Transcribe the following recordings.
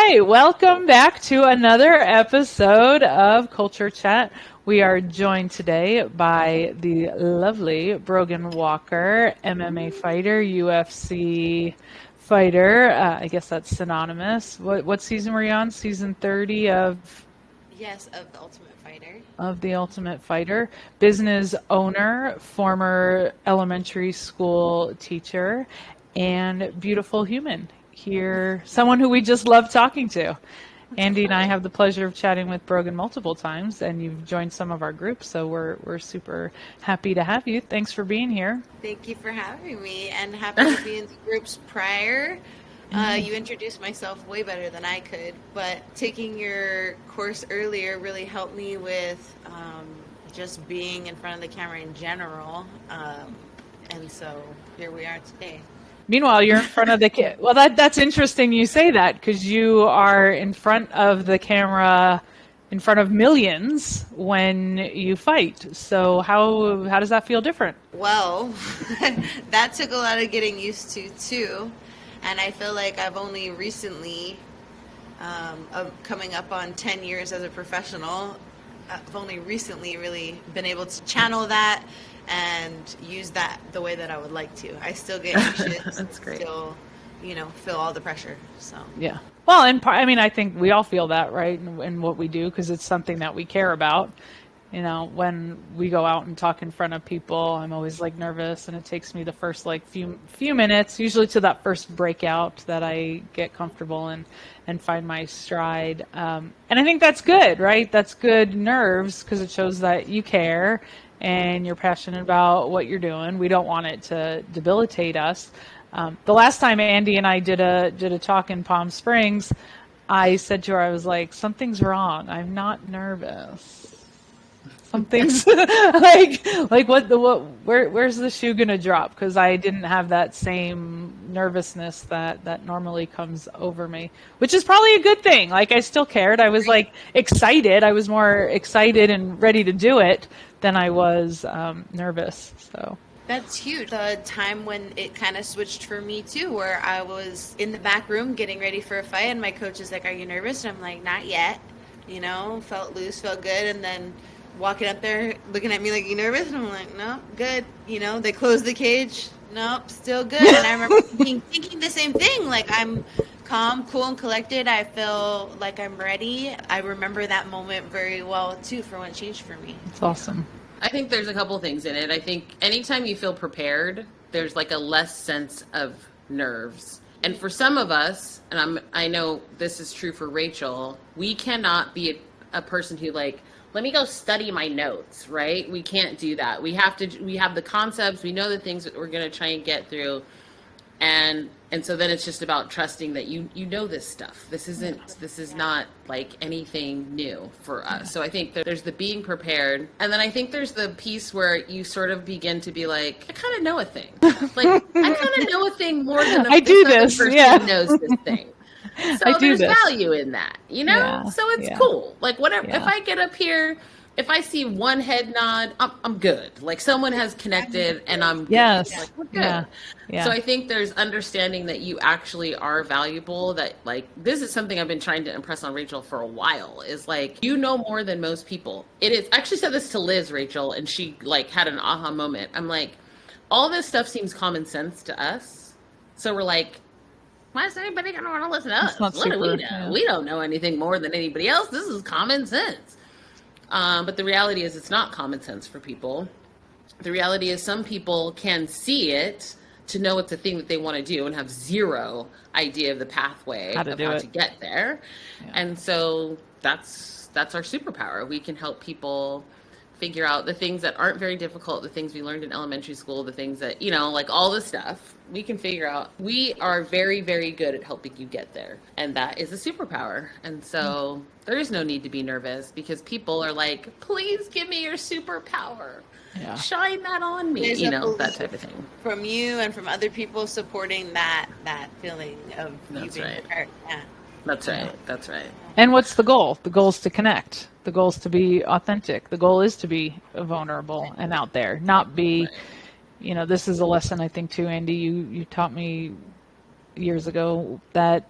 right, welcome back to another episode of Culture Chat. We are joined today by the lovely Brogan Walker, MMA fighter, UFC fighter. I guess that's synonymous. What season were you on? Season 30 of? Yes, of The Ultimate Fighter. Of The Ultimate Fighter. Business owner, former elementary school teacher, and beautiful human. Here, someone who we just love talking to. Andy and I have the pleasure of chatting with Brogan multiple times, and you've joined some of our groups, so we're super happy to have you. Thanks for being here. Thank you for having me, and happy to be in the groups prior. You introduced myself way better than I could, but taking your course earlier really helped me with just being in front of the camera in general, and so here we are today. Meanwhile, you're in front of the well, that's interesting you say that, because you are in front of the camera in front of millions when you fight. So how does that feel different? Well, that took a lot of getting used to too, and I feel like I've only recently, coming up on 10 years as a professional, I've only recently really been able to channel that and use that the way that I would like to. I still get anxious. That's great. Still, feel all the pressure. So yeah. Well, I think we all feel that, right? In what we do, because it's something that we care about. When we go out and talk in front of people, I'm always nervous, and it takes me the first few minutes, usually to that first breakout, that I get comfortable and find my stride. And I think that's good, right? That's good nerves, because it shows that you care and you're passionate about what you're doing. We don't want it to debilitate us. The last time Andy and I did a talk in Palm Springs, I said to her, I was like, something's wrong. I'm not nervous. Something's where's the shoe gonna drop? Because I didn't have that same nervousness that normally comes over me, which is probably a good thing. I still cared. I was excited. I was more excited and ready to do it than I was nervous. So that's huge. The time when it kind of switched for me too, where I was in the back room getting ready for a fight, and my coach is like, "Are you nervous?" And I'm like, "Not yet." Felt loose, felt good, and then walking up there, looking at me like, "You nervous?" And I'm like, "Nope, good." They closed the cage. Nope, still good. And I remember thinking the same thing. I'm calm, cool, and collected. I feel like I'm ready. I remember that moment very well too, for when it changed for me. It's awesome. I think there's a couple things in it. I think anytime you feel prepared, there's a less sense of nerves. And for some of us, and I know this is true for Rachel, we cannot be a person who let me go study my notes, right? We can't do that. We have the concepts, we know the things that we're going to try and get through. And so then it's just about trusting that you know this stuff. This is not anything new for us. So I think that there's the being prepared. And then I think there's the piece where you sort of begin to be I kind of know a thing. I kind of know a thing more than this person knows this thing. So there's value in that, Yeah, so it's cool. Whatever, if I get up here, if I see one head nod, I'm good. Someone has connected and I'm good. Yes. We're good. Yeah. So I think there's understanding that you actually are valuable, that this is something I've been trying to impress on Rachel for a while, is you know more than most people. It is. I actually said this to Liz, Rachel, and she had an aha moment. I'm all this stuff seems common sense to us. So we're why is anybody going to want to listen to us? What do we know? Yeah. We don't know anything more than anybody else. This is common sense. But the reality is it's not common sense for people. The reality is some people can see it to know it's a thing that they want to do and have zero idea of the pathway of how to get there. Yeah. And so that's our superpower. We can help people figure out the things that aren't very difficult, the things we learned in elementary school, the things that, all this stuff we can figure out. We are very, very good at helping you get there. And that is a superpower. And so there is no need to be nervous, because people are please give me your superpower. Yeah. Shine that on me, that type of thing. From you and from other people supporting that feeling of That's you being right. hurt. Yeah. That's right. That's right. And what's the goal? The goal is to connect. The goal is to be authentic. The goal is to be vulnerable and out there, not be, this is a lesson I think too, Andy, you taught me years ago, that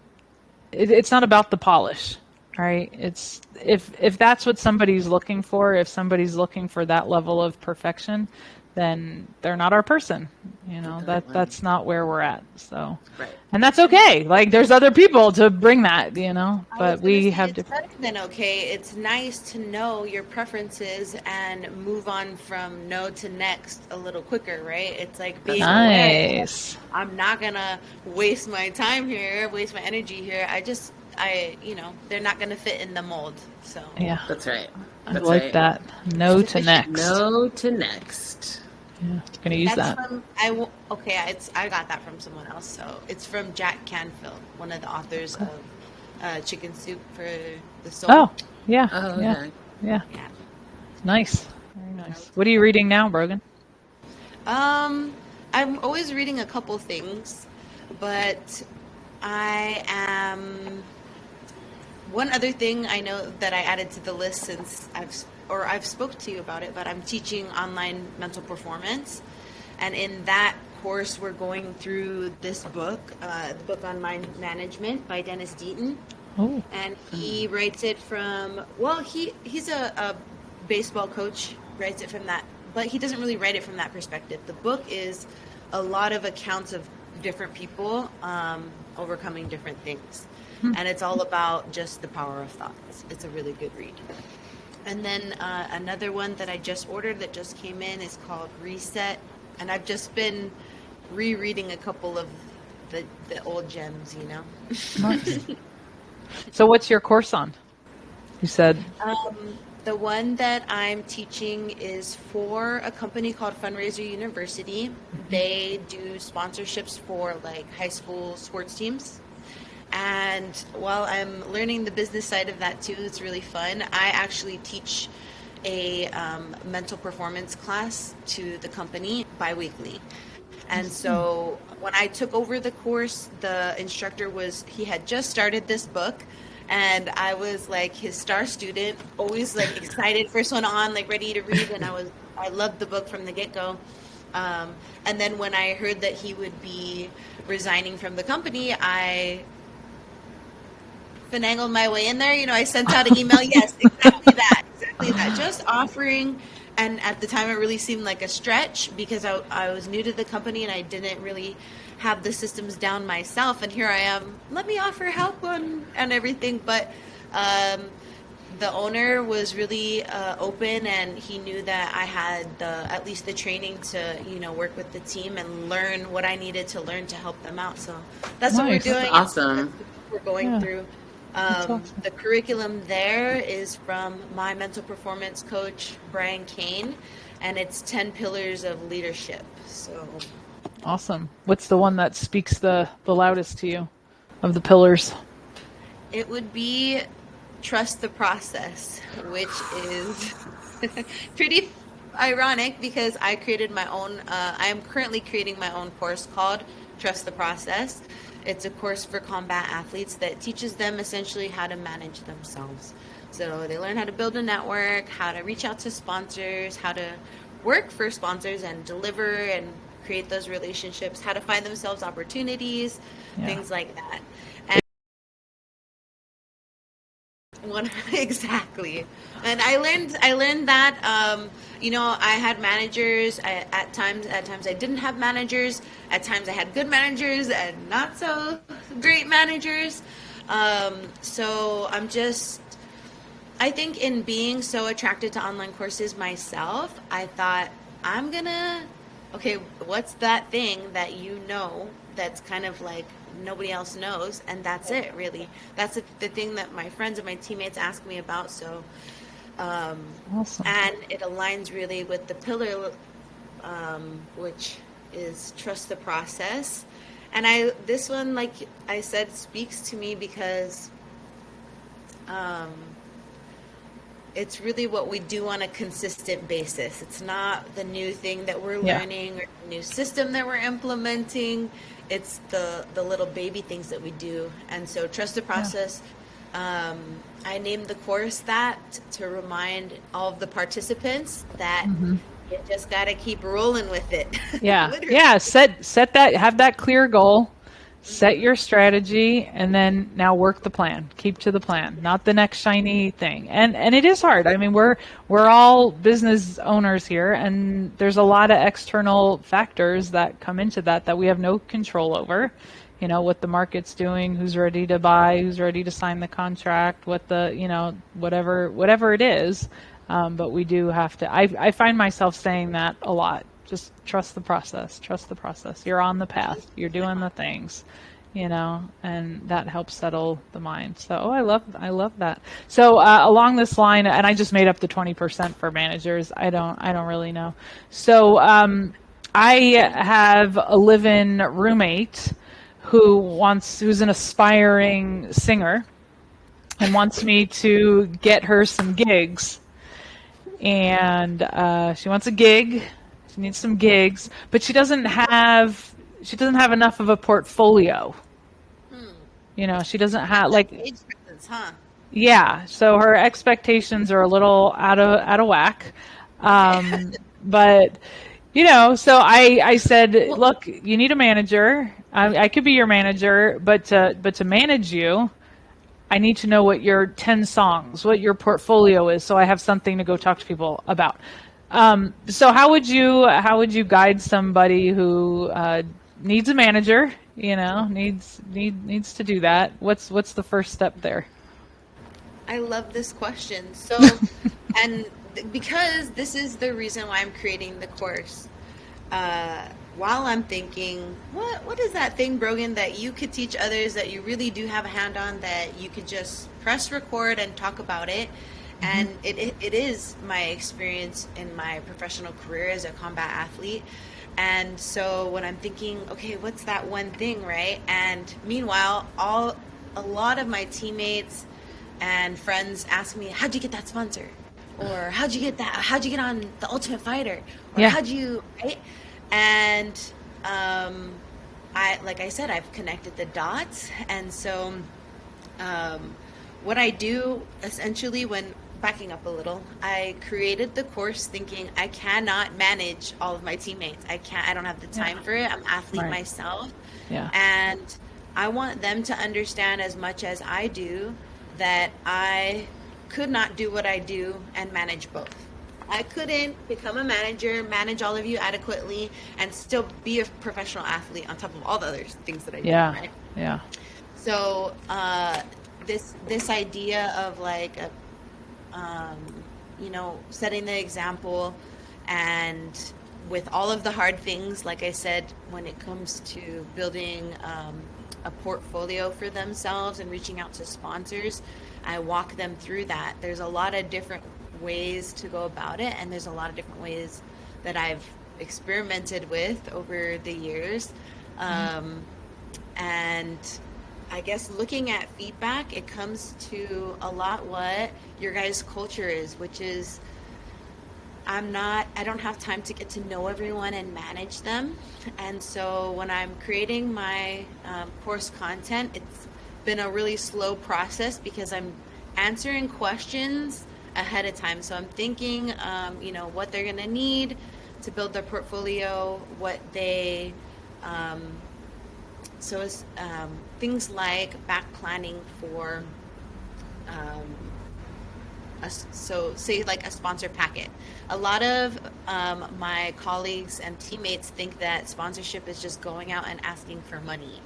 it's not about the polish, right? It's if that's what somebody's looking for, if somebody's looking for that level of perfection, then they're not our person. You know, that's not where we're at. So, right. And that's okay. Like there's other people to bring that, you know, but we have different. It's better than okay. It's nice to know your preferences and move on from no to next a little quicker, right? It's like being nice. aware. I'm not gonna waste my time here, waste my energy here. You know, they're not gonna fit in the mold. So yeah, that's right. I like that. No to next. No to next. Yeah, I'm gonna use that. I got that from someone else. So it's from Jack Canfield, one of the authors of Chicken Soup for the Soul. Oh, yeah. Oh, okay. Yeah. Nice. Very nice. What are you reading now, Brogan? I'm always reading a couple things, but I am. One other thing I know that I added to the list since I've spoke to you about it, but I'm teaching online mental performance, and in that course we're going through this book, the book on mind management by Dennis Deaton. Oh. And he writes it from he's a baseball coach, writes it from that, but he doesn't really write it from that perspective. The book is a lot of accounts of different people overcoming different things. And it's all about just the power of thoughts. It's a really good read. And then another one that I just ordered that just came in is called Reset. And I've just been rereading a couple of the old gems, you know. Nice. So what's your course on? You said? The one that I'm teaching is for a company called Fundraiser University. They do sponsorships for like high school sports teams. And while I'm learning the business side of that too, it's really fun. I actually teach a mental performance class to the company bi-weekly. And so when I took over the course, the instructor he had just started this book, and I was like his star student, always like excited, first one on, like ready to read. And I loved the book from the get-go. And then when I heard that he would be resigning from the company, I finagled my way in there. You know, I sent out an email. Yes, exactly that. Just offering. And at the time, it really seemed like a stretch because I was new to the company and I didn't really have the systems down myself. And here I am. Let me offer help and everything. But the owner was really open, and he knew that I had at least the training to, you know, work with the team and learn what I needed to learn to help them out. So that's what we're doing. That's awesome. We're going through. The curriculum there is from my mental performance coach, Brian Kane, and it's 10 pillars of leadership. So awesome. What's the one that speaks the loudest to you of the pillars? It would be trust the process, which is pretty ironic because I created my own, I am currently creating my own course called Trust the Process. It's a course for combat athletes that teaches them essentially how to manage themselves. So they learn how to build a network, how to reach out to sponsors, how to work for sponsors and deliver and create those relationships, how to find themselves opportunities, things like that. Exactly. And I learned that you know, I had managers at times I didn't have managers, at times I had good managers and not so great managers. So I think in being so attracted to online courses myself, I thought what's that thing that you know that's kind of like nobody else knows, and that's it, really. That's the thing that my friends and my teammates ask me about. So awesome. And it aligns really with the pillar, which is trust the process. And this one, like I said, speaks to me because it's really what we do on a consistent basis. It's not the new thing that we're learning or the new system that we're implementing. It's the little baby things that we do. And so trust the process. I named the course that to remind all of the participants that you just got to keep rolling with it. Yeah. Yeah. Set that, have that clear goal Set your strategy, and then now work the plan. Keep to the plan, not the next shiny thing. And it is hard. I mean, we're all business owners here, and there's a lot of external factors that come into that we have no control over. You know, what the market's doing, who's ready to buy, who's ready to sign the contract, what the, you know, whatever it is. But we do have to, I find myself saying that a lot. Just trust the process. Trust the process. You're on the path. You're doing the things, you know, and that helps settle the mind. So I love that. So along this line, and I just made up the 20% for managers. I don't really know. So I have a live-in roommate who's an aspiring singer and wants me to get her some gigs. And she wants a gig. She needs some gigs, but she doesn't have enough of a portfolio. You know, she doesn't have like age difference, huh? Yeah, so her expectations are a little out of whack. But you know, so I said, look, you need a manager. I could be your manager, but to manage you, I need to know what your 10 songs, what your portfolio is, so I have something to go talk to people about. So how would you guide somebody who needs a manager? You know, needs to do that. What's the first step there? I love this question. So, and because this is the reason why I'm creating the course. While I'm thinking, what is that thing, Brogan, that you could teach others that you really do have a hand on, that you could just press record and talk about it? And it is my experience in my professional career as a combat athlete. And so when I'm thinking, okay, what's that one thing, right? And meanwhile, a lot of my teammates and friends ask me, how'd you get that sponsor? Or how'd you get that? How'd you get on The Ultimate Fighter? Or how'd you, right? And like I said, I've connected the dots. And so what I do essentially, when backing up a little, I created the course thinking I cannot manage all of my teammates. I don't have the time for it. I'm an athlete myself. Yeah. And I want them to understand as much as I do that I could not do what I do and manage both. I couldn't become a manager, manage all of you adequately, and still be a professional athlete on top of all the other things that I do. Yeah. Right? Yeah. So this idea of like setting the example, and with all of the hard things, like I said, when it comes to building a portfolio for themselves and reaching out to sponsors, I walk them through that. There's a lot of different ways to go about it, and there's a lot of different ways that I've experimented with over the years. And I guess looking at feedback, it comes to a lot what your guys' culture is, which is I don't have time to get to know everyone and manage them. And so when I'm creating my course content, it's been a really slow process because I'm answering questions ahead of time. So I'm thinking, what they're going to need to build their portfolio, what they, things like back planning for, say like a sponsor packet. A lot of my colleagues and teammates think that sponsorship is just going out and asking for money.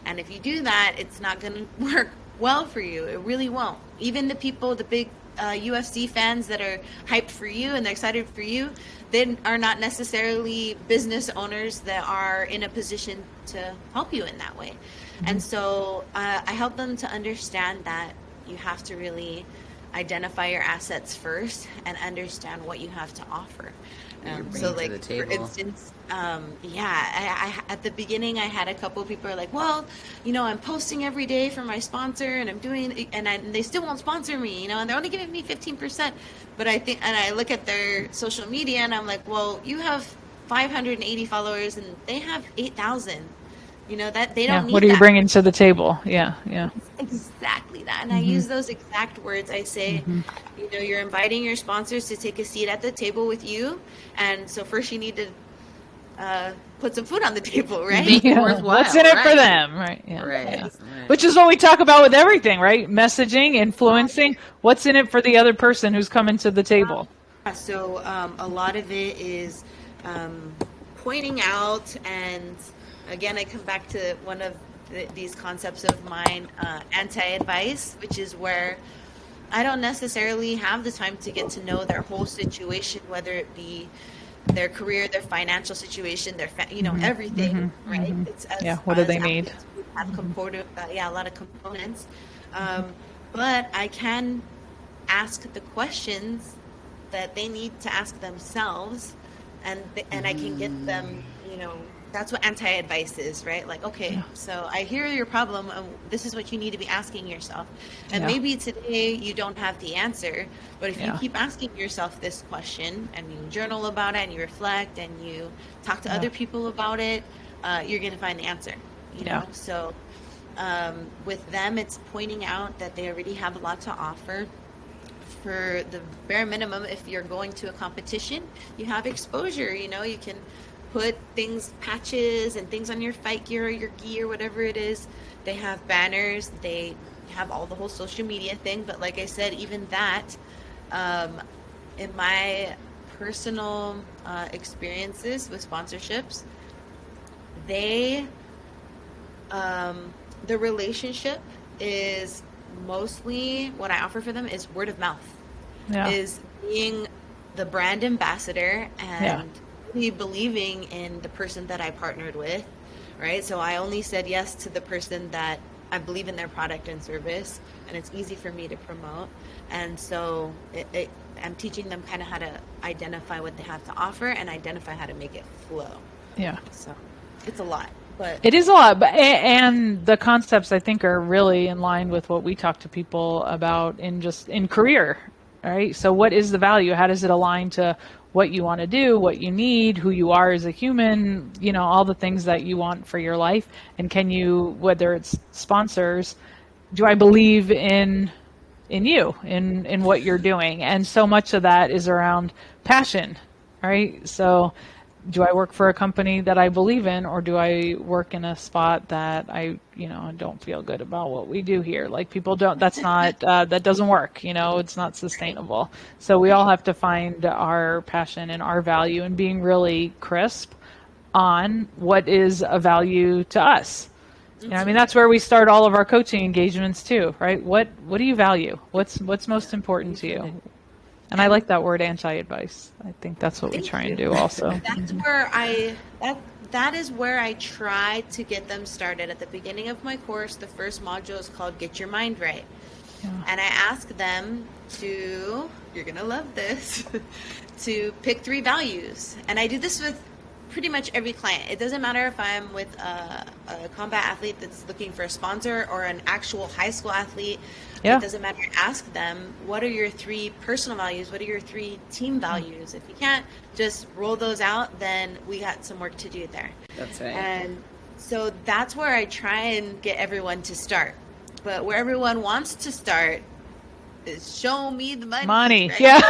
And if you do that, it's not going to work well for you. It really won't. Even the people, the big UFC fans that are hyped for you and they're excited for you, they are not necessarily business owners that are in a position to help you in that way. And so I help them to understand that you have to really identify your assets first and understand what you have to offer. So like, for instance, I at the beginning, I had a couple of people are like, well, I'm posting every day for my sponsor and I'm doing, and they still won't sponsor me, and they're only giving me 15%. But I look at their social media and I'm like, well, you have 580 followers and they have 8,000. That they don't need. What are you bringing to the table? Yeah. Exactly that. And I use those exact words. I say, you're inviting your sponsors to take a seat at the table with you. And so first you need to put some food on the table, right? Make it worthwhile, What's in it right. for them, right? Yeah. Right. Yeah. Right. Which is what we talk about with everything, right? Messaging, influencing. What's in it for the other person who's coming to the table? So a lot of it is pointing out, and again, I come back to one of these concepts of mine, anti-advice, which is where I don't necessarily have the time to get to know their whole situation, whether it be their career, their financial situation, their everything, right? It's what do they need? We have a lot of components, but I can ask the questions that they need to ask themselves, and I can get them, that's what anti-advice is, right? Like, okay, so I hear your problem, and this is what you need to be asking yourself. And maybe today you don't have the answer, but if you keep asking yourself this question, and you journal about it, and you reflect, and you talk to other people about it, you're going to find the answer, you know? So with them, it's pointing out that they already have a lot to offer. For the bare minimum, if you're going to a competition, you have exposure, you can put patches and things on your fight gear or your gi or whatever it is. They have banners, they have all the whole social media thing, but like I said, even that, in my personal experiences with sponsorships, the relationship is mostly, what I offer for them is word of mouth, is being the brand ambassador and really believing in the person that I partnered with, right? So I only said yes to the person that I believe in their product and service, and it's easy for me to promote. And so I'm teaching them kind of how to identify what they have to offer and identify how to make it flow. Yeah. So it's a lot. But it is a lot, and the concepts I think are really in line with what we talk to people about in career, right? So what is the value? How does it align to what you want to do, what you need, who you are as a human, all the things that you want for your life? And can you, whether it's sponsors, do I believe in you, in what you're doing? And so much of that is around passion, right? So do I work for a company that I believe in, or do I work in a spot that I don't feel good about what we do here? Like, people don't, that's not, that doesn't work, it's not sustainable. So we all have to find our passion and our value, and being really crisp on what is a value to us. That's where we start all of our coaching engagements too, right? What do you value? What's most important to you? And I like that word, anti-advice. I think that's what we try and do also. That's where that is where I try to get them started. At the beginning of my course, the first module is called Get Your Mind Right. Yeah. And I ask them to, you're going to love this, to pick 3 values. And I do this with pretty much every client. It doesn't matter if I'm with a combat athlete that's looking for a sponsor or an actual high school athlete. Yeah. It doesn't matter. Ask them, what are your 3 personal values? What are your 3 team values? If you can't just roll those out, then we got some work to do there. That's right. And so that's where I try and get everyone to start. But where everyone wants to start is show me the money. Right? Yeah.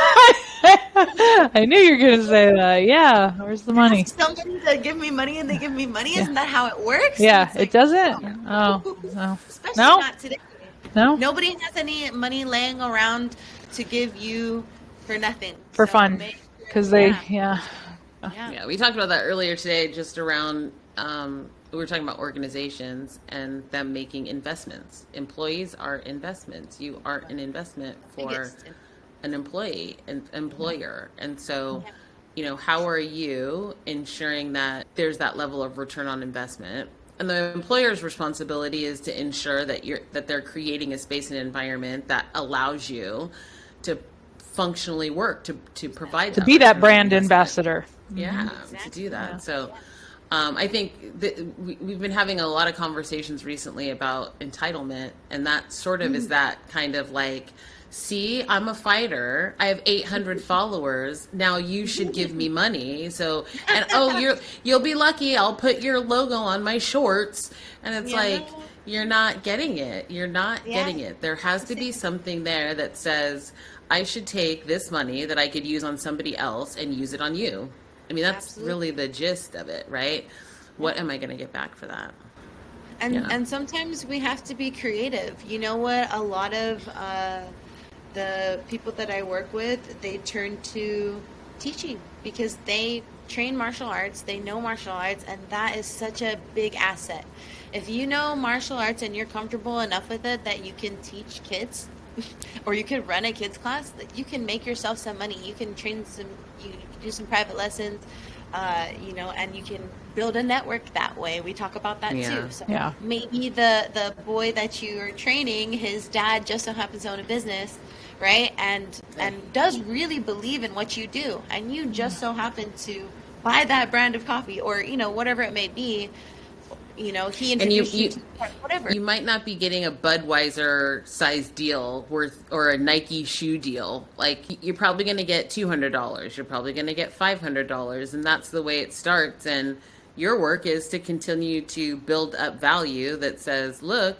I knew you were going to say that. Yeah. Where's the money? Ask somebody to give me money and they give me money. Isn't that how it works? Yeah. It doesn't. Oh, no. Especially not today. No. Nobody has any money laying around to give you for nothing. For fun. Because we talked about that earlier today, just around, we were talking about organizations and them making investments. Employees are investments. You are an investment for an employee and employer. And so, how are you ensuring that there's that level of return on investment? And the employer's responsibility is to ensure that they're creating a space and environment that allows you to functionally work, to provide to be that brand ambassador. Yeah, to do that. Yeah. So I think that we've been having a lot of conversations recently about entitlement, and that sort of is that kind of like, see, I'm a fighter. I have 800 followers. Now you should give me money. So, and you'll be lucky. I'll put your logo on my shorts. And it's like, you're not getting it. You're not getting it. There has to be something there that says, I should take this money that I could use on somebody else and use it on you. I mean, that's Absolutely. really the gist of it, right? What am I going to get back for that? And sometimes we have to be creative. You know what? A lot of the people that I work with, they turn to teaching because they train martial arts, they know martial arts, and that is such a big asset. If you know martial arts and you're comfortable enough with it that you can teach kids or you can run a kids class, that you can make yourself some money. You can you can do some private lessons, and you can build a network that way. We talk about that too. So maybe the boy that you are training, his dad just so happens to own a business, right? And does really believe in what you do, and you just so happen to buy that brand of coffee, or whatever it may be. He introduced you to whatever. You might not be getting a Budweiser size deal or a Nike shoe deal. Like, you're probably going to get $200. You're probably going to get $500, and that's the way it starts. And your work is to continue to build up value that says, look,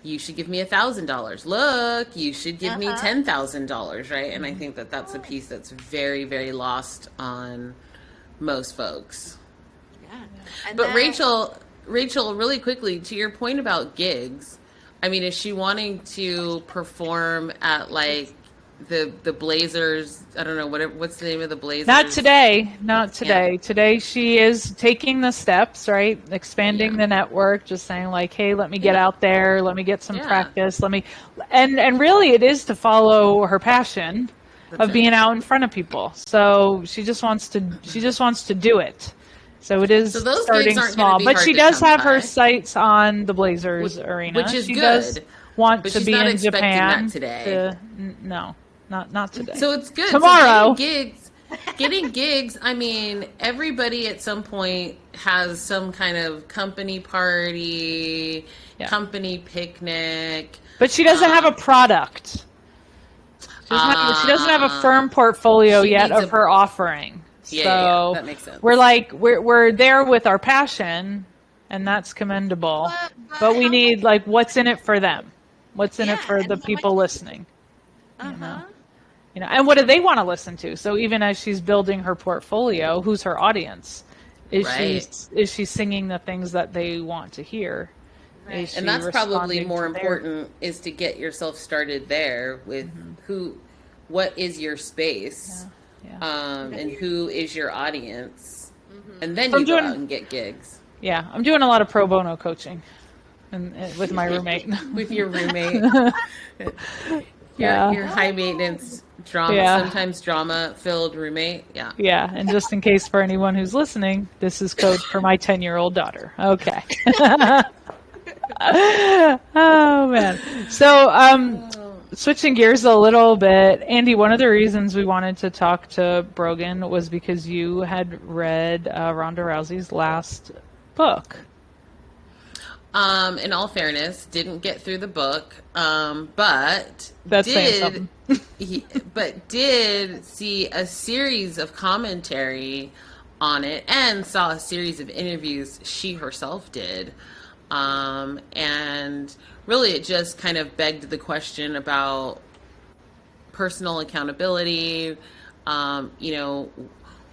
you should give me $1,000. Look, you should give me $10,000, right? And I think that that's a piece that's very, very lost on most folks. Yeah. But Rachel, really quickly, to your point about gigs, I mean, is she wanting to perform at like the Blazers? I don't know, what's the name of the Blazers? Not today. Yeah. Today she is taking the steps, right? Expanding the network, just saying like, hey, let me get out there, let me get some practice, and really it is to follow her passion of being out in front of people. So she just wants to do it. So it is starting small, but she does have her sights on the Blazers arena, which is she good. Does want but to she's be not in expecting Japan that today. No, not today. So it's good. Tomorrow, so getting gigs. I mean, everybody at some point has some kind of company party, company picnic, but she doesn't have a product. She doesn't have a firm portfolio yet of her offering. So that makes sense. We're there with our passion, and that's commendable. But we need what's in it for them? What's in it for the people listening? And what do they want to listen to? So even as she's building her portfolio, who's her audience? Is she singing the things that they want to hear? Right. And that's probably more important, is to get yourself started there with what is your space. Yeah. And who is your audience, and then you go out and get gigs. Yeah, I'm doing a lot of pro bono coaching, and with my roommate. With your roommate, your high maintenance sometimes drama filled roommate. Yeah, and just in case for anyone who's listening, this is code for my 10-year-old daughter. Okay. Oh man, so switching gears a little bit, Andy, one of the reasons we wanted to talk to Brogan was because you had read Ronda Rousey's last book. In all fairness, didn't get through the book, but that's saying something. But did see a series of commentary on it and saw a series of interviews she herself did. And really it just kind of begged the question about personal accountability.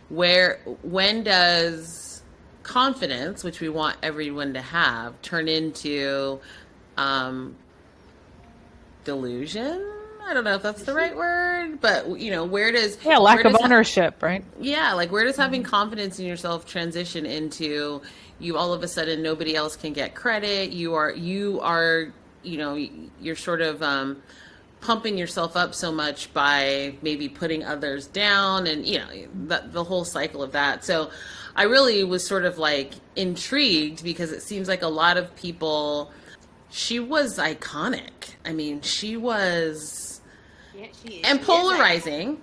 When does confidence, which we want everyone to have, turn into delusion? I don't know if that's the right word, but where does lack of ownership, right? Yeah, where does having confidence in yourself transition into you all of a sudden nobody else can get credit? You're sort of pumping yourself up so much by maybe putting others down, and the whole cycle of that. So I really was sort of intrigued, because it seems like a lot of people. She was iconic. I mean, she was, and polarizing,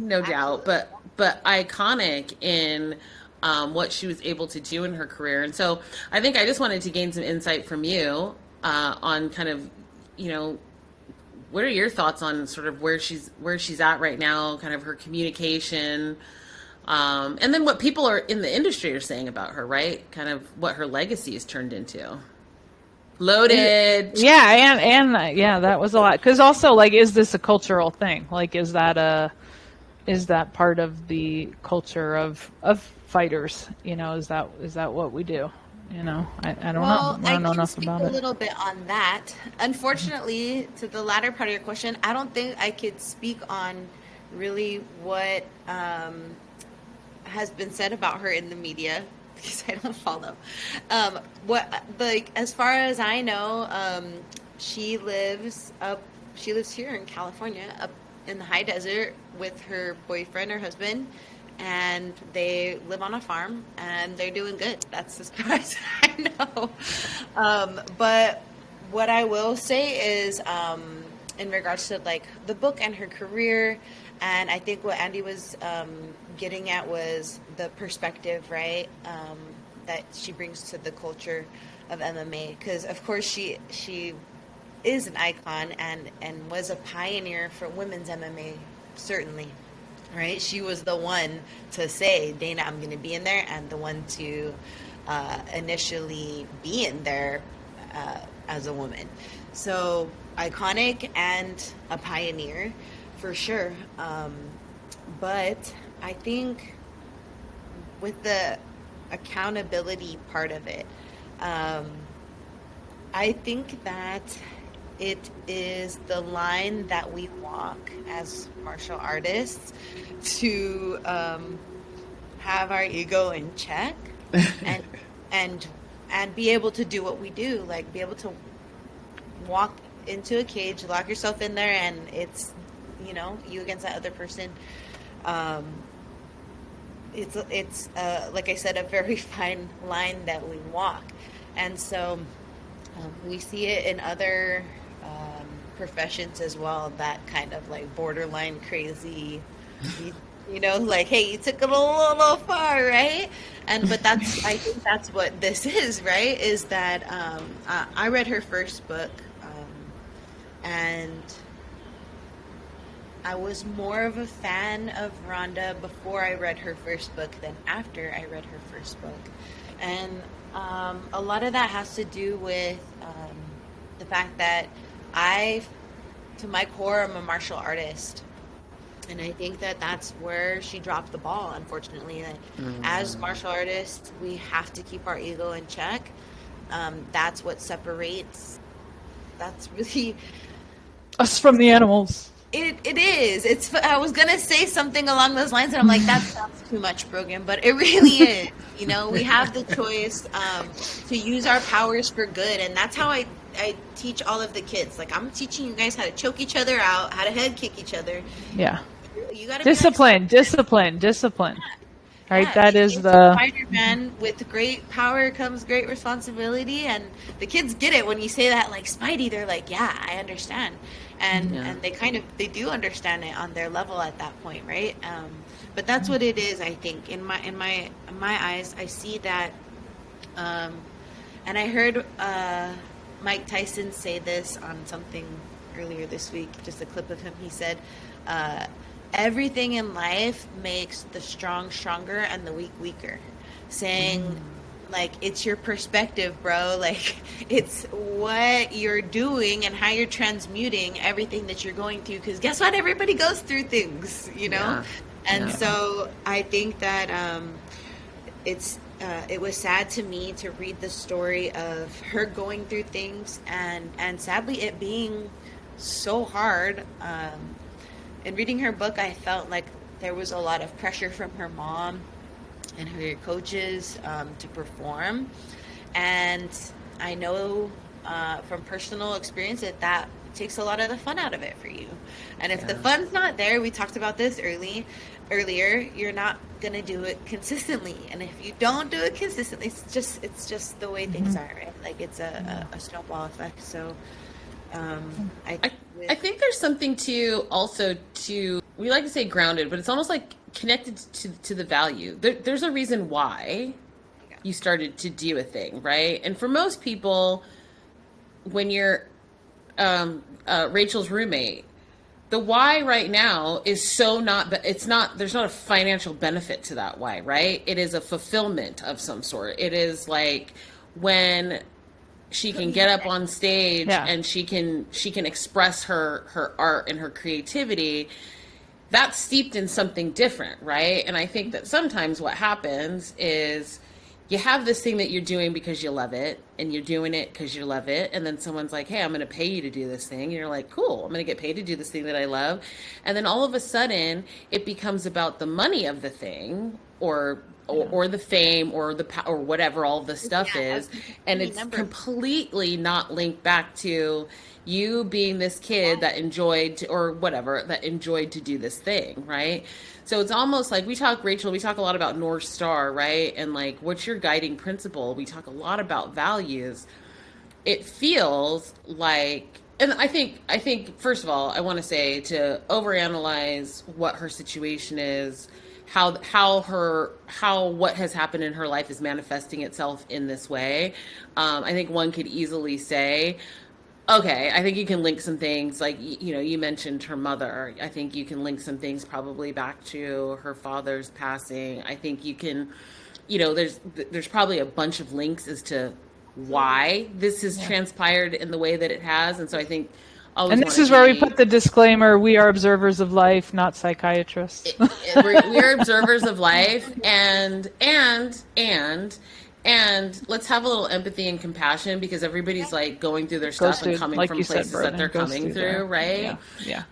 no doubt, but iconic in what she was able to do in her career. And so I think I just wanted to gain some insight from you on kind of, what are your thoughts on sort of where she's at right now, kind of her communication, and then what people are in the industry are saying about her, right? Kind of what her legacy has turned into. Loaded. Yeah, and that was a lot. Because also, is this a cultural thing? Is that is that part of the culture of fighters? Is that what we do? I don't know. I don't know enough about it. I can speak a little bit on that. Unfortunately, to the latter part of your question, I don't think I could speak on really what has been said about her in the media because I don't follow. As far as I know, she lives here in California, up in the high desert with her boyfriend or husband, and they live on a farm and they're doing good. That's as far as I know. But what I will say is, in regards to like the book and her career, and I think what Andy was getting at was the perspective, right, that she brings to the culture of MMA. Because of course she is an icon and was a pioneer for women's MMA, certainly. Right, she was the one to say, Dana, I'm going to be in there, and the one to initially be in there as a woman. So iconic and a pioneer for sure. But I think with the accountability part of it, I think that it is the line that we walk as martial artists to have our ego in check and be able to do what we do, like be able to walk into a cage, lock yourself in there, and it's you against that other person. It's like I said, a very fine line that we walk, and so we see it in other professions as well, that kind of like borderline crazy, like, hey, you took it a little far, right? But I think that's what this is, right? Is that I read her first book, and I was more of a fan of Rhonda before I read her first book than after I read her first book. And a lot of that has to do with the fact that to my core, I'm a martial artist. And I think that that's where she dropped the ball, unfortunately. As martial artists, we have to keep our ego in check. That's what separates. That's really us from the animals. It is. I was gonna say something along those lines, and I'm like, that sounds too much, Brogan, but it really is. We have the choice to use our powers for good, and that's how I teach all of the kids. Like, I'm teaching you guys how to choke each other out, how to head kick each other. Yeah. You gotta discipline. Right, yeah, that is the Spider-Man. With great power comes great responsibility, and the kids get it when you say that, like Spidey. They're like, yeah, I understand, and they do understand it on their level at that point, right? But that's what it is. I think in my eyes, I see that, and I heard Mike Tyson say this on something earlier this week. Just a clip of him. He said, everything in life makes the strong stronger and the weak weaker. Saying, like, it's your perspective, bro. Like, it's what you're doing and how you're transmuting everything that you're going through. Because guess what? Everybody goes through things, Yeah. And so I think that it was sad to me to read the story of her going through things and sadly it being so hard. In reading her book, I felt like there was a lot of pressure from her mom and her coaches to perform. And I know from personal experience that takes a lot of the fun out of it for you. And if the fun's not there, we talked about this earlier, you're not going to do it consistently. And if you don't do it consistently, it's just the way things are, right? Like, it's a snowball effect. So I think there's something to we like to say grounded, but it's almost like connected to the value. There's a reason why you started to do a thing, right? And for most people, when you're Rachel's roommate, the why right now is there's not a financial benefit to that why, right? It is a fulfillment of some sort. It is like when she can get up on stage and she can express her art and her creativity. that's steeped in something different, right? And I think that sometimes what happens is you have this thing that you're doing because you love it, and you're doing it because you love it, and then someone's like, hey, I'm going to pay you to do this thing, and you're like, cool, I'm going to get paid to do this thing that I love. And then all of a sudden it becomes about the money of the thing, or the fame, or or whatever all the stuff is, and it's completely not linked back to you being this kid that enjoyed to do this thing, right? So it's almost like we talk a lot about North Star, right? And like, what's your guiding principle? We talk a lot about values. It feels like, and I think first of all, I want to say, to overanalyze what her situation is, how what has happened in her life is manifesting itself in this way. I think one could easily say, okay, I think you can link some things, like, you mentioned her mother. I think you can link some things probably back to her father's passing. I think you can, there's probably a bunch of links as to why this has transpired in the way that it has. And so I think and this is where we put the disclaimer: we are observers of life, not psychiatrists. We're observers of life, and let's have a little empathy and compassion, because everybody's like going through their stuff and coming from places that they're coming through, right? Yeah.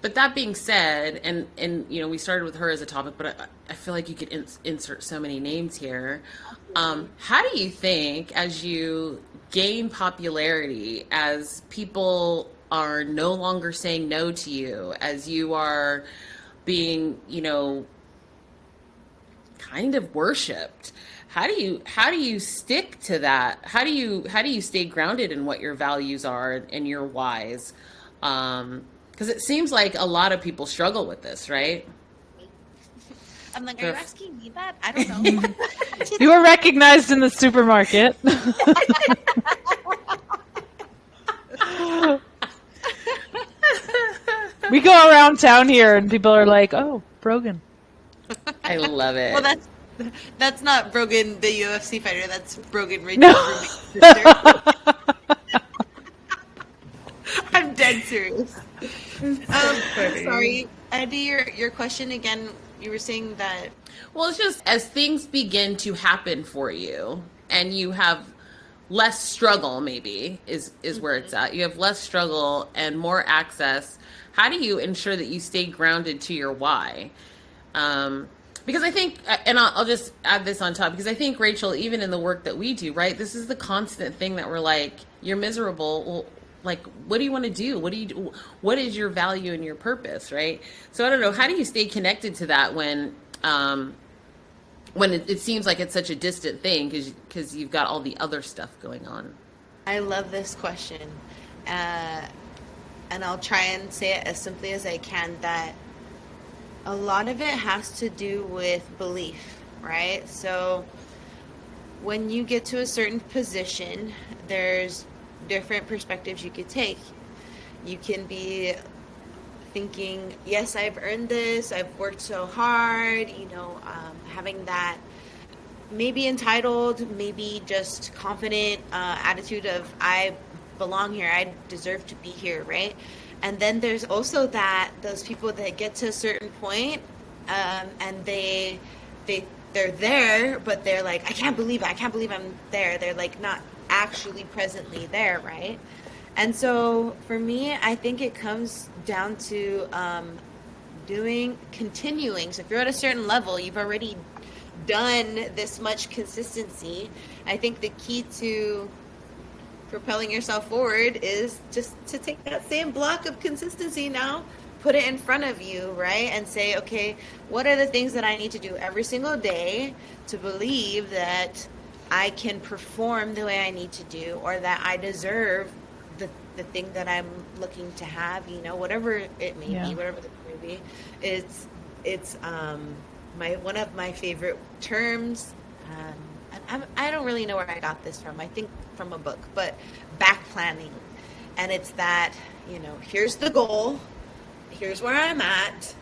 But that being said, and we started with her as a topic, but I feel like you could insert so many names here. How do you think, as you gain popularity, as people are no longer saying no to you, as you are being, kind of worshipped, how do you stick to that? How do you stay grounded in what your values are and your whys? Because it seems like a lot of people struggle with this, right? I'm like, are you asking me that? I don't know. You were recognized in the supermarket. We go around town here and people are like, oh, Brogan. I love it. Well, that's not Brogan, the UFC fighter. That's Brogan Rachel's No. sister. I'm dead serious. Sorry, Eddie, your question again. You were saying that. Well, it's just as things begin to happen for you, and you have less struggle, maybe is where it's at. You have less struggle and more access. How do you ensure that you stay grounded to your why? Because I think, and I'll just add this on top, because I think, Rachel, even in the work that we do, right, this is the constant thing that we're like, you're miserable. Well, like, what do you want to do? What do you do? What is your value and your purpose, right? So I don't know, how do you stay connected to that when it seems like it's such a distant thing, because you've got all the other stuff going on? I love this question. And I'll try and say it as simply as I can, that a lot of it has to do with belief, right? So when you get to a certain position, there's different perspectives you could take. You can be thinking, yes, I've earned this, I've worked so hard, having that maybe entitled, maybe just confident attitude of, I belong here, I deserve to be here, right? And then there's also those people that get to a certain point, and they're there, but they're like, I can't believe I'm there. They're like not actually presently there, right? And so for me, I think it comes down to continuing. So if you're at a certain level, you've already done this much consistency. I think the key to propelling yourself forward is just to take that same block of consistency now, put it in front of you, right? And say, okay, what are the things that I need to do every single day to believe that I can perform the way I need to do, or that I deserve the thing that I'm looking to have, whatever it may be, whatever the may be. It's one of my favorite terms. I don't really know where I got this from. I think from a book, but back planning. And it's that, here's the goal, here's where I'm at,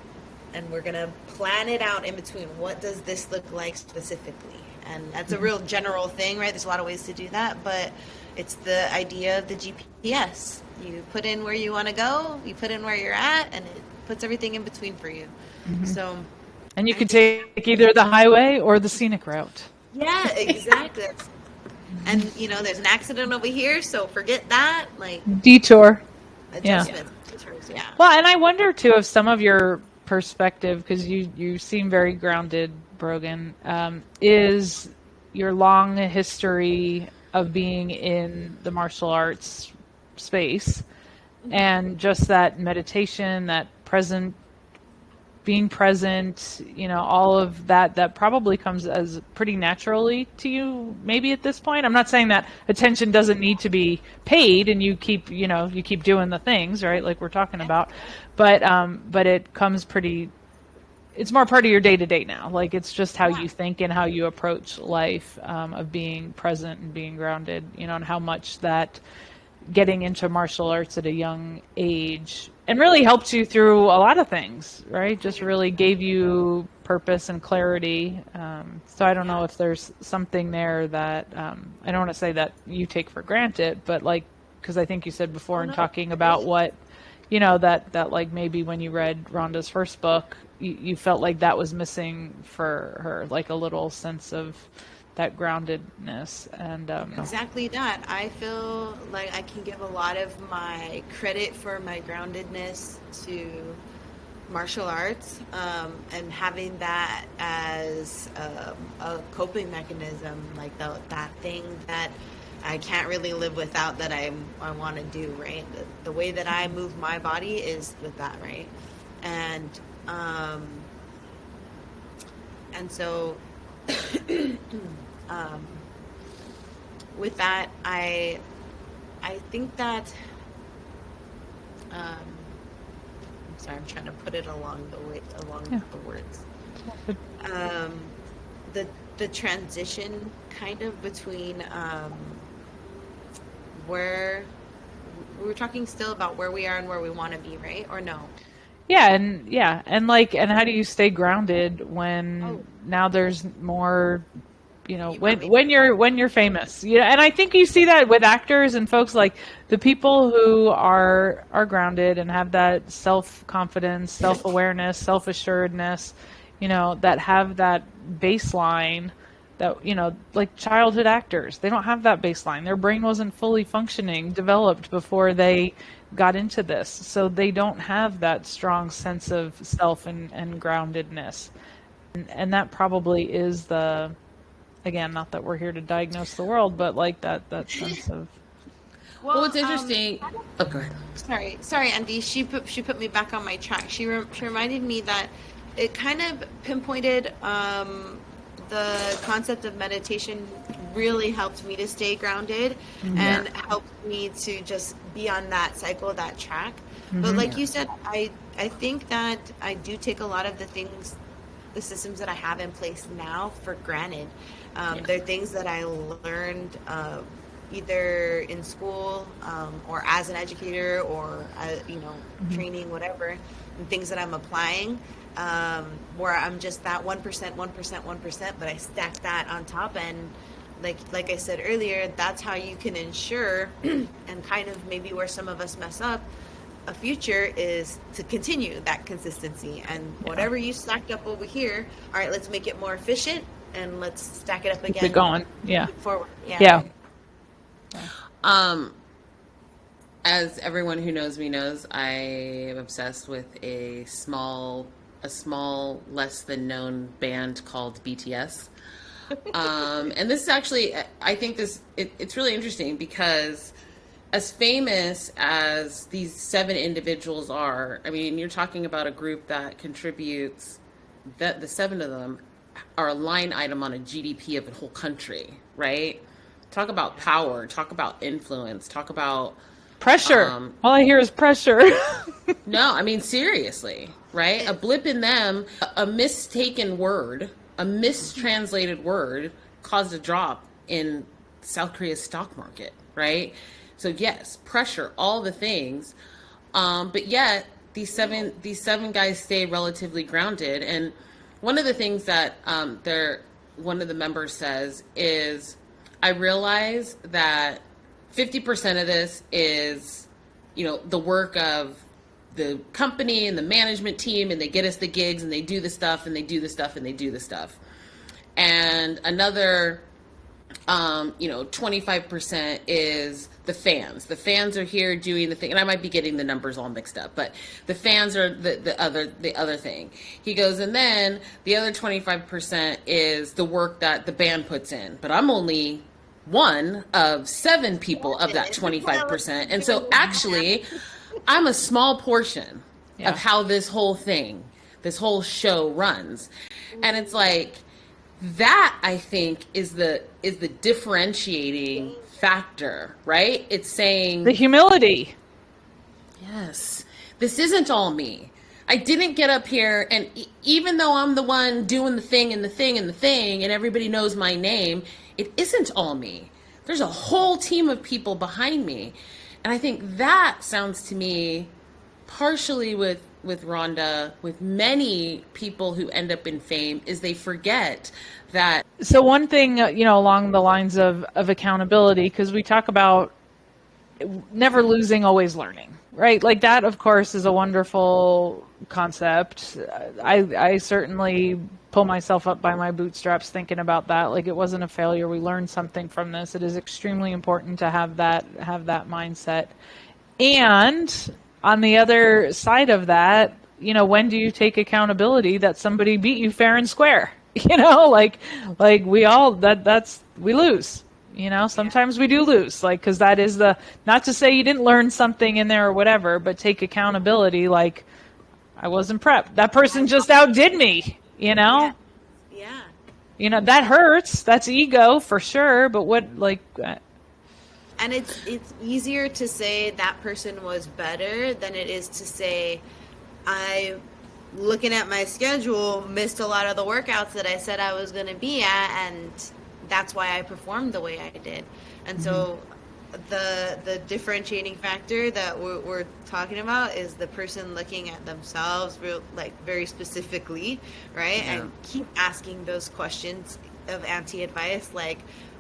and we're going to plan it out in between. What does this look like specifically? And that's a real general thing, right? There's a lot of ways to do that, but it's the idea of the GPS. You put in where you want to go, you put in where you're at, and puts everything in between for you. So, and you can take either the highway or the scenic route. Yeah, exactly. And there's an accident over here, so forget that. Like detour. Adjustments. Yeah. Detours, yeah. Well, and I wonder too if some of your perspective, because you seem very grounded, Brogan, is your long history of being in the martial arts space, and just that meditation, that being present, all of that probably comes as pretty naturally to you maybe at this point. I'm not saying that attention doesn't need to be paid and you keep doing the things, right, like we're talking about, but it comes it's more part of your day-to-day now. Like, it's just how you think and how you approach life, of being present and being grounded, and how much that getting into martial arts at a young age and really helped you through a lot of things, right? Just really gave you purpose and clarity. So I don't know if there's something there that, I don't want to say that you take for granted, but because I think you said before in talking about what, that like maybe when you read Rhonda's first book, you felt like that was missing for her, like a little sense of that groundedness. And exactly that. I feel like I can give a lot of my credit for my groundedness to martial arts, and having that as a coping mechanism, like that thing that I can't really live without, that I want to do, right? The way that I move my body is with that, right? And so with that, I think that I'm sorry, I'm trying to put it along the words. The transition kind of between where we were talking still about where we are and where we want to be, right? Or no? And how do you stay grounded when now there's more, when you're famous, and I think you see that with actors and folks, like the people who are grounded and have that self-confidence, self-awareness, self-assuredness, that have that baseline, that, like childhood actors, they don't have that baseline. Their brain wasn't fully developed before they got into this. So they don't have that strong sense of self and groundedness. And that probably is again, not that we're here to diagnose the world, but like that sense of. Well, it's interesting. Go ahead. Sorry, Andy. She put me back on my track. She reminded me that it kind of pinpointed the concept of meditation really helped me to stay grounded and helped me to just be on that cycle, that track. But like you said, I think that I do take a lot of the systems that I have in place now for granted. They're things that I learned either in school or as an educator or training, whatever, and things that I'm applying, where I'm just that 1%, but I stack that on top. And like I said earlier, that's how you can ensure and kind of maybe where some of us mess up a future is to continue that consistency. And whatever you stacked up over here, all right, let's make it more efficient and let's stack it up again. Keep it going. Yeah. Forward. Yeah. As everyone who knows me knows, I am obsessed with a small, less than known band called BTS. And this is actually, I think it's really interesting because as famous as these 7 individuals are, I mean, you're talking about a group that contributes, that the 7 of them are a line item on a GDP of a whole country, right? Talk about power, talk about influence, talk about pressure. All I hear is pressure. No, I mean, seriously, right? A blip in them, a mistaken word, a mistranslated word caused a drop in South Korea's stock market, right? So yes, pressure, all the things. But yet these seven guys stay relatively grounded. And one of the things that one of the members says is, I realize that 50% of this is, the work of the company and the management team, and they get us the gigs, and they do the stuff, and they do the stuff, and they do the stuff. And another 25% is the fans. The fans are here doing the thing, and I might be getting the numbers all mixed up, but the fans are the other thing. He goes, and then the other 25% is the work that the band puts in. But I'm only one of 7 people of that 25%, and so actually, I'm a small portion of how this whole show runs, and it's like. That, I think, is the differentiating factor, right? It's saying... The humility. Yes. This isn't all me. I didn't get up here, and even though I'm the one doing the thing and the thing and the thing, and everybody knows my name, it isn't all me. There's a whole team of people behind me. And I think that sounds to me, partially with Rhonda, with many people who end up in fame, is they forget that. So one thing, along the lines of accountability, because we talk about never losing, always learning, right? Like that, of course, is a wonderful concept. I certainly pull myself up by my bootstraps thinking about that. Like it wasn't a failure. We learned something from this. It is extremely important to have that mindset. And on the other side of that, when do you take accountability that somebody beat you fair and square? Like we all, we lose, sometimes we do lose, because that is not to say you didn't learn something in there or whatever, but take accountability. Like I wasn't prepped. That person just outdid me, Yeah. That hurts. That's ego for sure. But and it's easier to say that person was better than it is to say, I, looking at my schedule, missed a lot of the workouts that I said I was going to be at, and that's why I performed the way I did. And so the differentiating factor that we're talking about is the person looking at themselves very specifically, right? And keep asking those questions of anti-advice, like,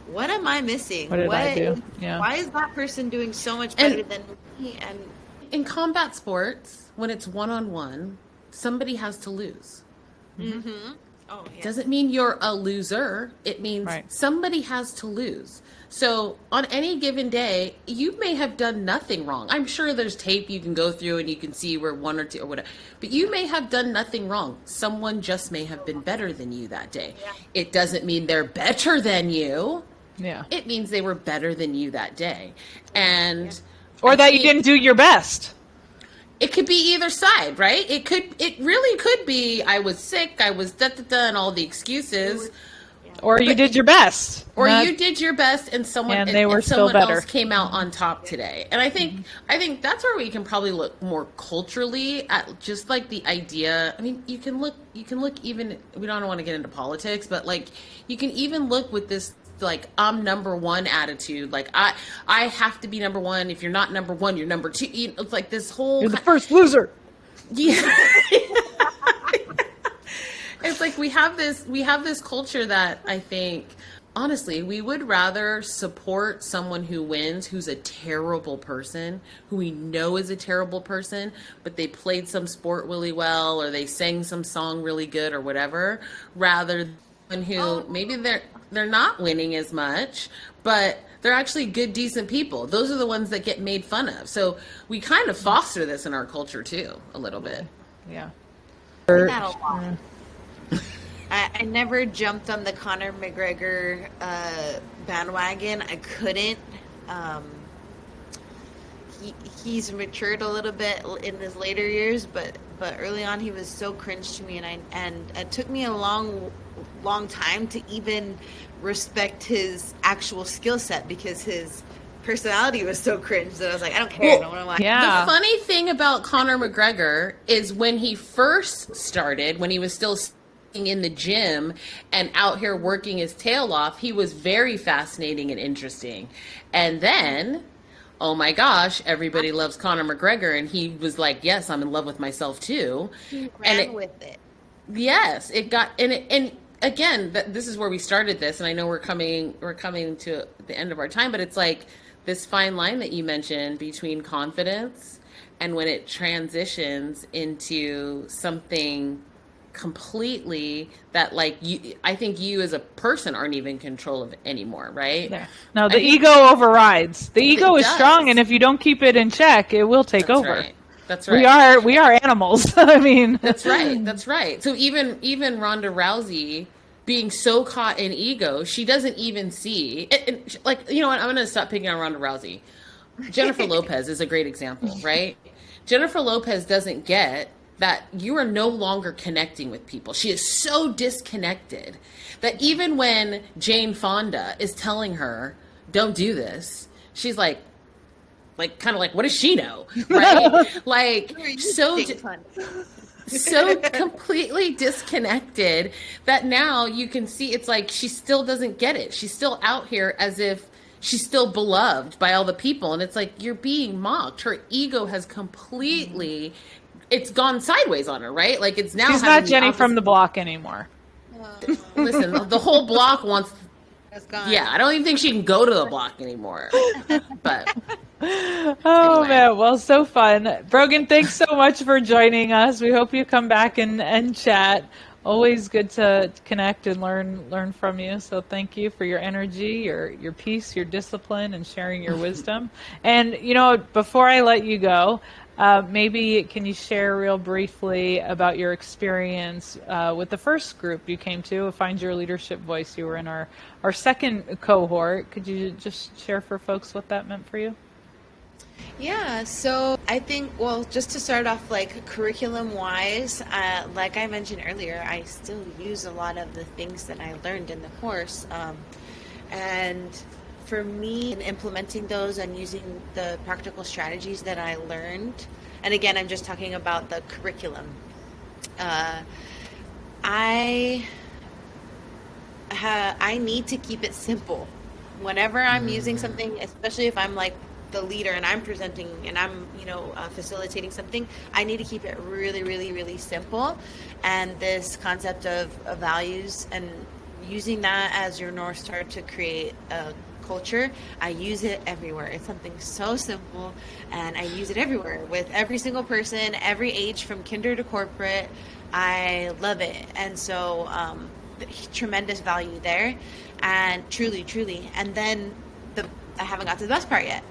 what am I missing? What did I do? Yeah. Why is that person doing so much better than me? And in combat sports, when it's one-on-one, somebody has to lose. Mm-hmm. Oh, yeah. Doesn't mean you're a loser. It means somebody has to lose. So on any given day, you may have done nothing wrong. I'm sure there's tape you can go through and you can see where one or two or whatever. But you may have done nothing wrong. Someone just may have been better than you that day. Yeah. It doesn't mean they're better than you. Yeah. It means they were better than you that day. And or that you didn't do your best. It could be either side, right? It really could be I was sick, I was and all the excuses. Or you did your best. Or you did your best and someone else came out on top today. And I think that's where we can probably look more culturally at just like the idea. I mean, you can look even, we don't want to get into politics, but like you can even look with this like I'm number one attitude. Like I have to be number one. If you're not number one, you're number two. It's like this whole you're the first loser. Yeah. It's like we have this culture that I think honestly we would rather support someone who wins who's a terrible person, who we know is a terrible person, but they played some sport really well or they sang some song really good or whatever, rather than who maybe they're not winning as much, but they're actually good, decent people. Those are the ones that get made fun of. So we kind of foster this in our culture too, a little bit. Yeah. Not a lot. I never jumped on the Conor McGregor bandwagon. I couldn't. He's matured a little bit in his later years, but early on he was so cringe to me, and it took me a long time to even respect his actual skill set because his personality was so cringe that I was like, I don't care. I don't want to watch. Yeah. The funny thing about Conor McGregor is when he first started, when he was still in the gym and out here working his tail off, he was very fascinating and interesting. And then, oh my gosh, everybody loves Conor McGregor, and he was like, yes, I'm in love with myself too. He ran with it. Yes, it got and again, this is where we started this, and I know we're coming to the end of our time, but it's like this fine line that you mentioned between confidence and when it transitions into something completely that like you, I think you as a person aren't even in control of it anymore, right? Yeah. No, the ego overrides. The ego is strong, and if you don't keep it in check, it will take over. Right. That's right. We are animals. I mean, that's right. That's right. So even Ronda Rousey being so caught in ego, she doesn't even see it. Like, you know what? I'm going to stop picking on Ronda Rousey. Jennifer Lopez is a great example, right? Jennifer Lopez doesn't get that you are no longer connecting with people. She is so disconnected that even when Jane Fonda is telling her, don't do this, she's like kind of like, what does she know? Right? Like, so completely disconnected that now you can see it's like she still doesn't get it. She's still out here as if she's still beloved by all the people. And it's like, you're being mocked. Her ego has completely, it's gone sideways on her, right? Like it's now. She's not Jenny from the block anymore. Listen, the whole block wants. That's gone. Yeah, I don't even think she can go to the block anymore. But oh anyway. Man, well, so fun. Brogan, thanks so much for joining us. We hope you come back and chat. Always good to connect and learn from you. So thank you for your energy, your peace, your discipline, and sharing your wisdom. And you know, before I let you go, maybe can you share real briefly about your experience with the first group you came to, Find Your Leadership Voice? You were in our second cohort. Could you just share for folks what that meant for you? Yeah, so I think, well, just to start off, like curriculum-wise, like I mentioned earlier, I still use a lot of the things that I learned in the course. And for me, in implementing those and using the practical strategies that I learned, and again, I'm just talking about the curriculum, I need to keep it simple. Whenever I'm using something, especially if I'm like the leader and I'm presenting and I'm, facilitating something, I need to keep it really, really, really simple. And this concept of values and using that as your North Star to create a culture, I use it everywhere. It's something so simple, and I use it everywhere with every single person, every age from kinder to corporate. I love it. And so tremendous value there. And truly. And then I haven't got to the best part yet.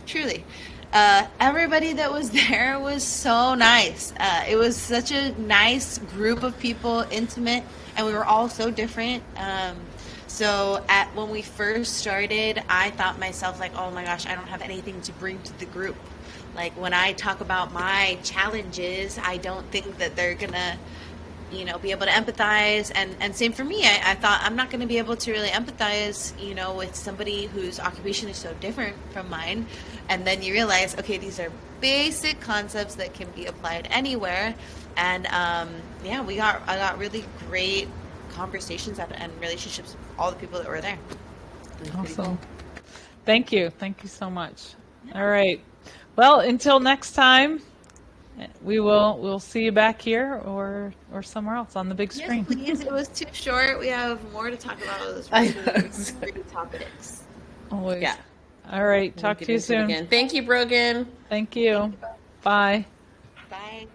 Truly. Everybody that was there was so nice. It was such a nice group of people, intimate, and we were all so different. So when we first started, I thought myself like, oh my gosh, I don't have anything to bring to the group. Like when I talk about my challenges, I don't think that they're gonna, be able to empathize. And same for me. I thought I'm not going to be able to really empathize, with somebody whose occupation is so different from mine. And then you realize, okay, these are basic concepts that can be applied anywhere. And I got really great conversations and relationships with all the people that were there. Awesome. Cool. Thank you so much. Yeah. All right. Well, until next time. We'll see you back here or somewhere else on the big screen. Yes, please. It was too short. We have more to talk about. Those great topics. Always. Yeah. All right. Talk to you soon. Again. Thank you, Brogan. Thank you. Bye. Bye.